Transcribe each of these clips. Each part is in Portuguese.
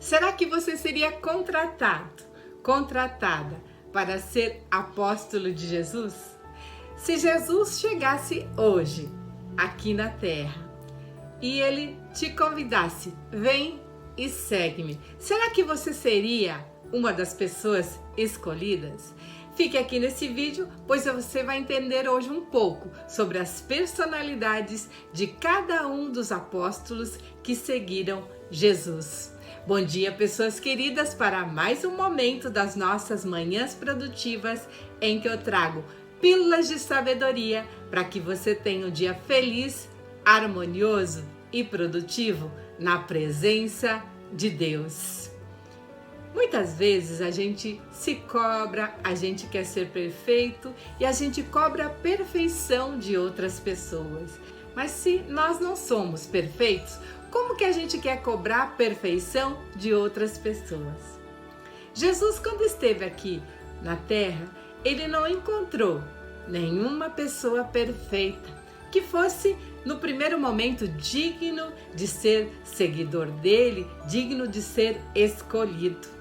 Será que você seria contratada para ser apóstolo de Jesus? Se Jesus chegasse hoje aqui na Terra e ele te convidasse, vem e segue-me, será que você seria uma das pessoas escolhidas? Fique aqui nesse vídeo, pois você vai entender hoje um pouco sobre as personalidades de cada um dos apóstolos que seguiram Jesus. Bom dia, pessoas queridas, para mais um momento das nossas manhãs produtivas em que eu trago pílulas de sabedoria para que você tenha um dia feliz, harmonioso e produtivo na presença de Deus. Muitas vezes a gente se cobra, a gente quer ser perfeito e a gente cobra a perfeição de outras pessoas. Mas se nós não somos perfeitos, como que a gente quer cobrar a perfeição de outras pessoas? Jesus, quando esteve aqui na Terra, ele não encontrou nenhuma pessoa perfeita que fosse, no primeiro momento, digno de ser seguidor dele, digno de ser escolhido.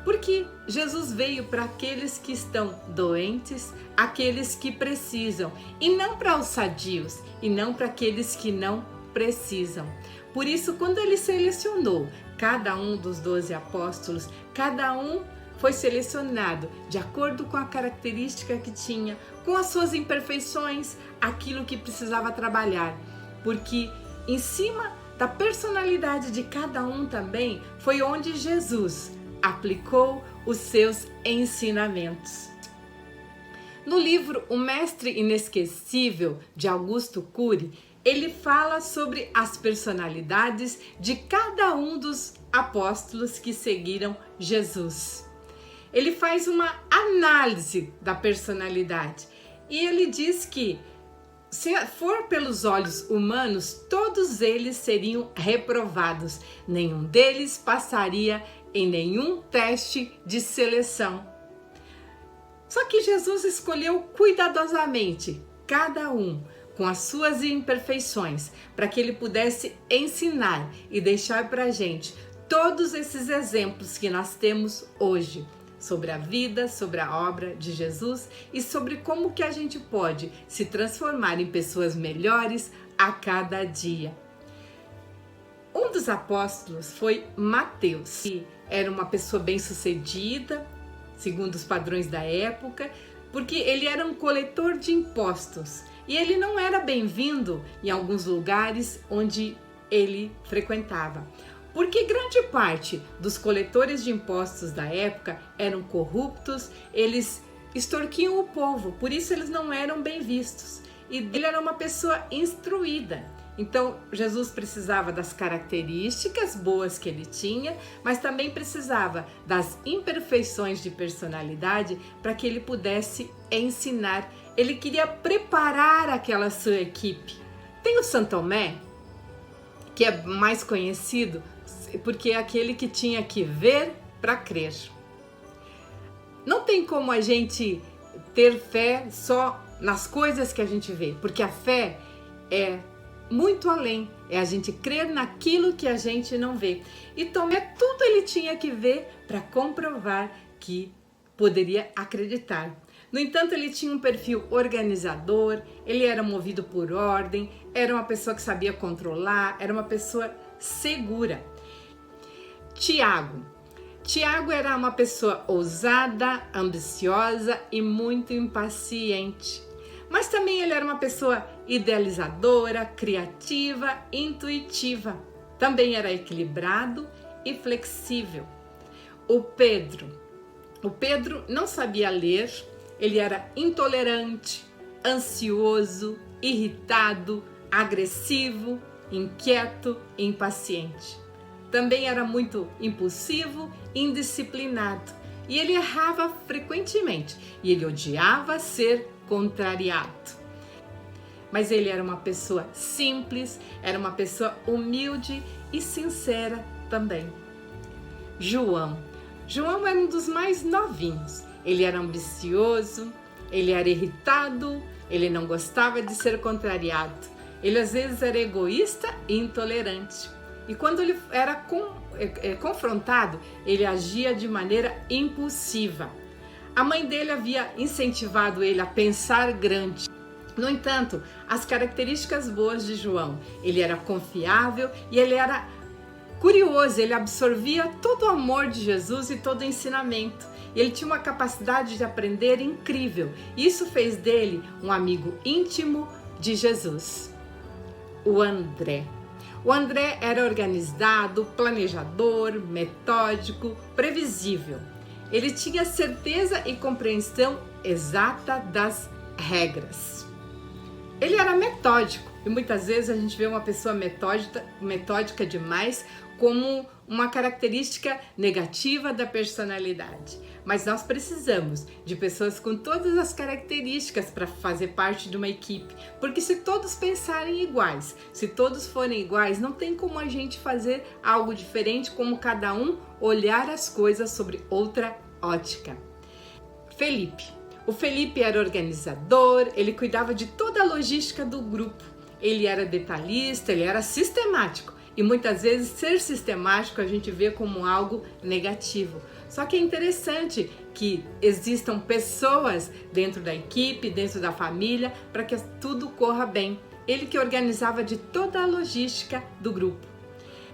Porque Jesus veio para aqueles que estão doentes, aqueles que precisam, e não para os sadios, e não para aqueles que não precisam. Por isso, quando ele selecionou cada um dos 12 apóstolos, cada um foi selecionado de acordo com a característica que tinha, com as suas imperfeições, aquilo que precisava trabalhar. Porque em cima da personalidade de cada um também foi onde Jesus aplicou os seus ensinamentos. No livro O Mestre Inesquecível, de Augusto Cury, ele fala sobre as personalidades de cada um dos apóstolos que seguiram Jesus. Ele faz uma análise da personalidade e ele diz que, se for pelos olhos humanos, todos eles seriam reprovados. Nenhum deles passaria em nenhum teste de seleção. Só que Jesus escolheu cuidadosamente cada um com as suas imperfeições para que ele pudesse ensinar e deixar para a gente todos esses exemplos que nós temos hoje sobre a vida, sobre a obra de Jesus e sobre como que a gente pode se transformar em pessoas melhores a cada dia. Um dos apóstolos foi Mateus, que era uma pessoa bem-sucedida, segundo os padrões da época, porque ele era um coletor de impostos e ele não era bem-vindo em alguns lugares onde ele frequentava. Porque grande parte dos coletores de impostos da época eram corruptos, eles extorquiam o povo, por isso eles não eram bem vistos. E ele era uma pessoa instruída. Então, Jesus precisava das características boas que ele tinha, mas também precisava das imperfeições de personalidade para que ele pudesse ensinar. Ele queria preparar aquela sua equipe. Tem o São Tomé, que é mais conhecido porque é aquele que tinha que ver para crer. Não tem como a gente ter fé só nas coisas que a gente vê, porque a fé é muito além, é a gente crer naquilo que a gente não vê. E Tomé, tudo ele tinha que ver para comprovar que poderia acreditar. No entanto, ele tinha um perfil organizador, ele era movido por ordem, era uma pessoa que sabia controlar, era uma pessoa segura. Tiago era uma pessoa ousada, ambiciosa e muito impaciente. Mas também ele era uma pessoa idealizadora, criativa, intuitiva. Também era equilibrado e flexível. O Pedro não sabia ler, ele era intolerante, ansioso, irritado, agressivo, inquieto e impaciente. Também era muito impulsivo e indisciplinado. E ele errava frequentemente e ele odiava ser contrariado. Mas ele era uma pessoa simples, era uma pessoa humilde e sincera também. João era um dos mais novinhos. Ele era ambicioso, ele era irritado, ele não gostava de ser contrariado. Ele às vezes era egoísta e intolerante. E quando ele era confrontado, ele agia de maneira impulsiva. A mãe dele havia incentivado ele a pensar grande. No entanto, as características boas de João, ele era confiável e ele era curioso, ele absorvia todo o amor de Jesus e todo o ensinamento. Ele tinha uma capacidade de aprender incrível. Isso fez dele um amigo íntimo de Jesus. O André. O André era organizado, planejador, metódico, previsível. Ele tinha certeza e compreensão exata das regras. Ele era metódico e muitas vezes a gente vê uma pessoa metódica demais como uma característica negativa da personalidade. Mas nós precisamos de pessoas com todas as características para fazer parte de uma equipe. Porque se todos pensarem iguais, se todos forem iguais, não tem como a gente fazer algo diferente, como cada um olhar as coisas sobre outra ótica. Felipe. O Felipe era organizador, ele cuidava de toda a logística do grupo. Ele era detalhista, ele era sistemático. E muitas vezes ser sistemático a gente vê como algo negativo. Só que é interessante que existam pessoas dentro da equipe, dentro da família, para que tudo corra bem. Ele que organizava de toda a logística do grupo.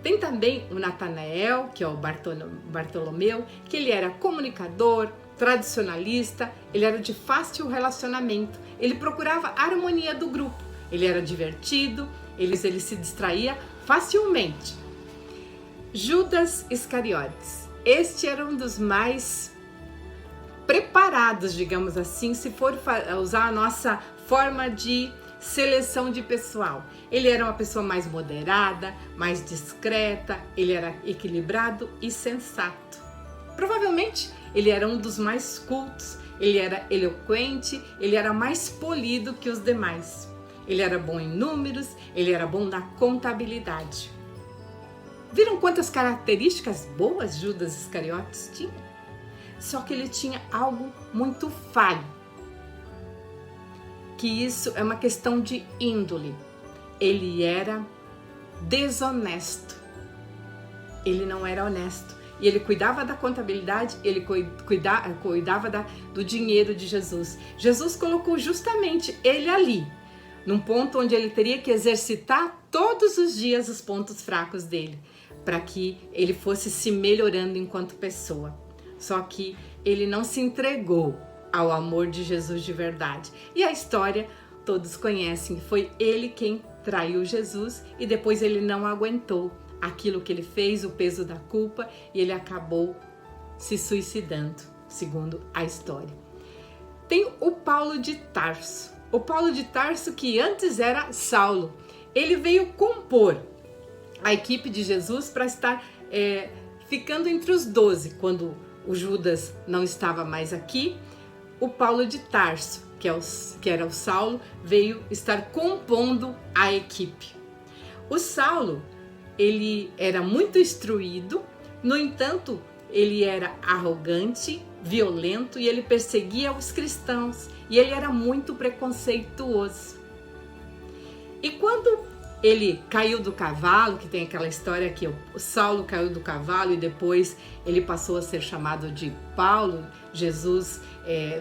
Tem também o Natanael, que é o Bartolomeu, que ele era comunicador, tradicionalista, ele era de fácil relacionamento, ele procurava a harmonia do grupo, ele era divertido, ele se distraía facilmente. Judas Iscariotes. Este era um dos mais preparados, digamos assim, se for usar a nossa forma de seleção de pessoal. Ele era uma pessoa mais moderada, mais discreta, ele era equilibrado e sensato. Provavelmente ele era um dos mais cultos, ele era eloquente, ele era mais polido que os demais. Ele era bom em números, ele era bom na contabilidade. Viram quantas características boas Judas Iscariotes tinha? Só que ele tinha algo muito falho. Que isso é uma questão de índole. Ele era desonesto. Ele não era honesto. E ele cuidava da contabilidade, ele cuidava do dinheiro de Jesus. Jesus colocou justamente ele ali, num ponto onde ele teria que exercitar todos os dias os pontos fracos dele, para que ele fosse se melhorando enquanto pessoa. Só que ele não se entregou ao amor de Jesus de verdade. E a história todos conhecem, foi ele quem traiu Jesus e depois ele não aguentou aquilo que ele fez, o peso da culpa, e ele acabou se suicidando, segundo a história. Tem o Paulo de Tarso. O Paulo de Tarso, que antes era Saulo, ele veio compor a equipe de Jesus para estar ficando entre os 12, quando o Judas não estava mais aqui. O Paulo de Tarso, que era o Saulo, veio estar compondo a equipe. O Saulo, ele era muito instruído, no entanto, ele era arrogante, violento e ele perseguia os cristãos e ele era muito preconceituoso. E quando ele caiu do cavalo, que tem aquela história que o Saulo caiu do cavalo e depois ele passou a ser chamado de Paulo, Jesus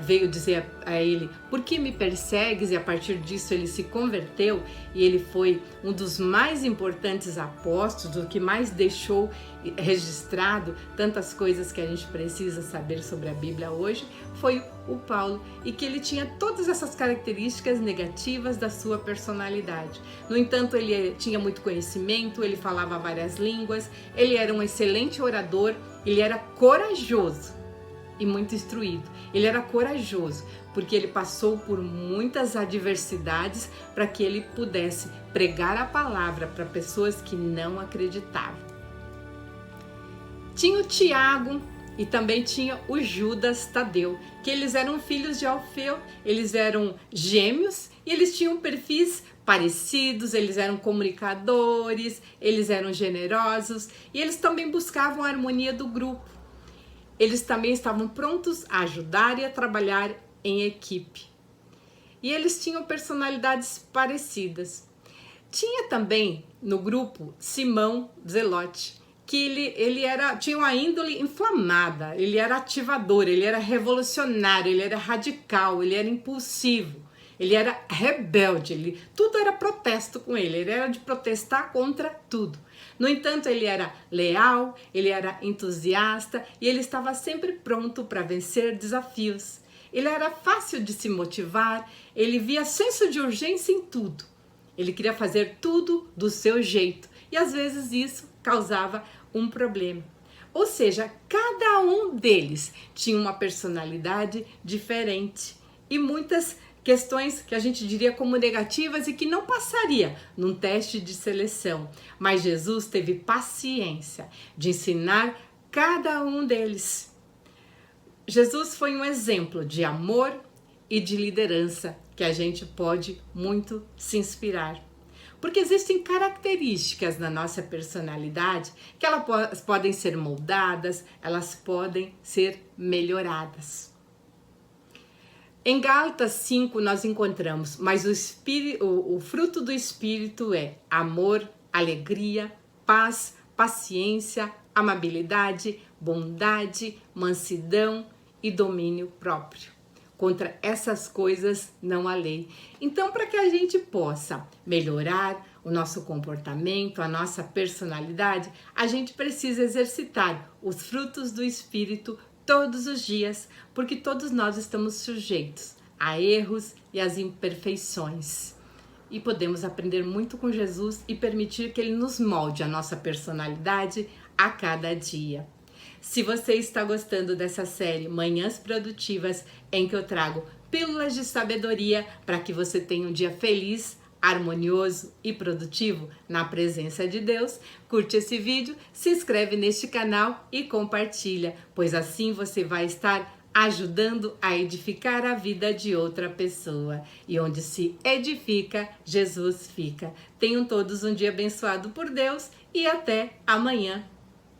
veio dizer a ele: por que me persegues? E a partir disso ele se converteu e ele foi um dos mais importantes apóstolos, o que mais deixou registrado tantas coisas que a gente precisa saber sobre a Bíblia hoje, foi o Paulo, e que ele tinha todas essas características negativas da sua personalidade. No entanto, ele tinha muito conhecimento, ele falava várias línguas, ele era um excelente orador, ele era corajoso e muito instruído. Ele era corajoso porque ele passou por muitas adversidades para que ele pudesse pregar a palavra para pessoas que não acreditavam. Tinha o Tiago e também tinha o Judas Tadeu, que eles eram filhos de Alfeu, eles eram gêmeos e eles tinham perfis parecidos, eles eram comunicadores, eles eram generosos e eles também buscavam a harmonia do grupo. Eles também estavam prontos a ajudar e a trabalhar em equipe. E eles tinham personalidades parecidas. Tinha também no grupo Simão Zelote, que tinha uma índole inflamada, ele era ativador, ele era revolucionário, ele era radical, ele era impulsivo, ele era rebelde, tudo era protesto com ele era de protestar contra tudo. No entanto, ele era leal, ele era entusiasta e ele estava sempre pronto para vencer desafios. Ele era fácil de se motivar, ele via senso de urgência em tudo. Ele queria fazer tudo do seu jeito e às vezes isso causava um problema. Ou seja, cada um deles tinha uma personalidade diferente e muitas questões que a gente diria como negativas e que não passaria num teste de seleção. Mas Jesus teve paciência de ensinar cada um deles. Jesus foi um exemplo de amor e de liderança que a gente pode muito se inspirar. Porque existem características na nossa personalidade que elas podem ser moldadas, elas podem ser melhoradas. Em Gálatas 5 nós encontramos, mas o fruto do Espírito é amor, alegria, paz, paciência, amabilidade, bondade, mansidão e domínio próprio. Contra essas coisas não há lei. Então, para que a gente possa melhorar o nosso comportamento, a nossa personalidade, a gente precisa exercitar os frutos do Espírito todos os dias, porque todos nós estamos sujeitos a erros e às imperfeições. E podemos aprender muito com Jesus e permitir que Ele nos molde a nossa personalidade a cada dia. Se você está gostando dessa série Manhãs Produtivas, em que eu trago pílulas de sabedoria para que você tenha um dia feliz, harmonioso e produtivo na presença de Deus, curte esse vídeo, se inscreve neste canal e compartilha, pois assim você vai estar ajudando a edificar a vida de outra pessoa. E onde se edifica, Jesus fica. Tenham todos um dia abençoado por Deus e até amanhã.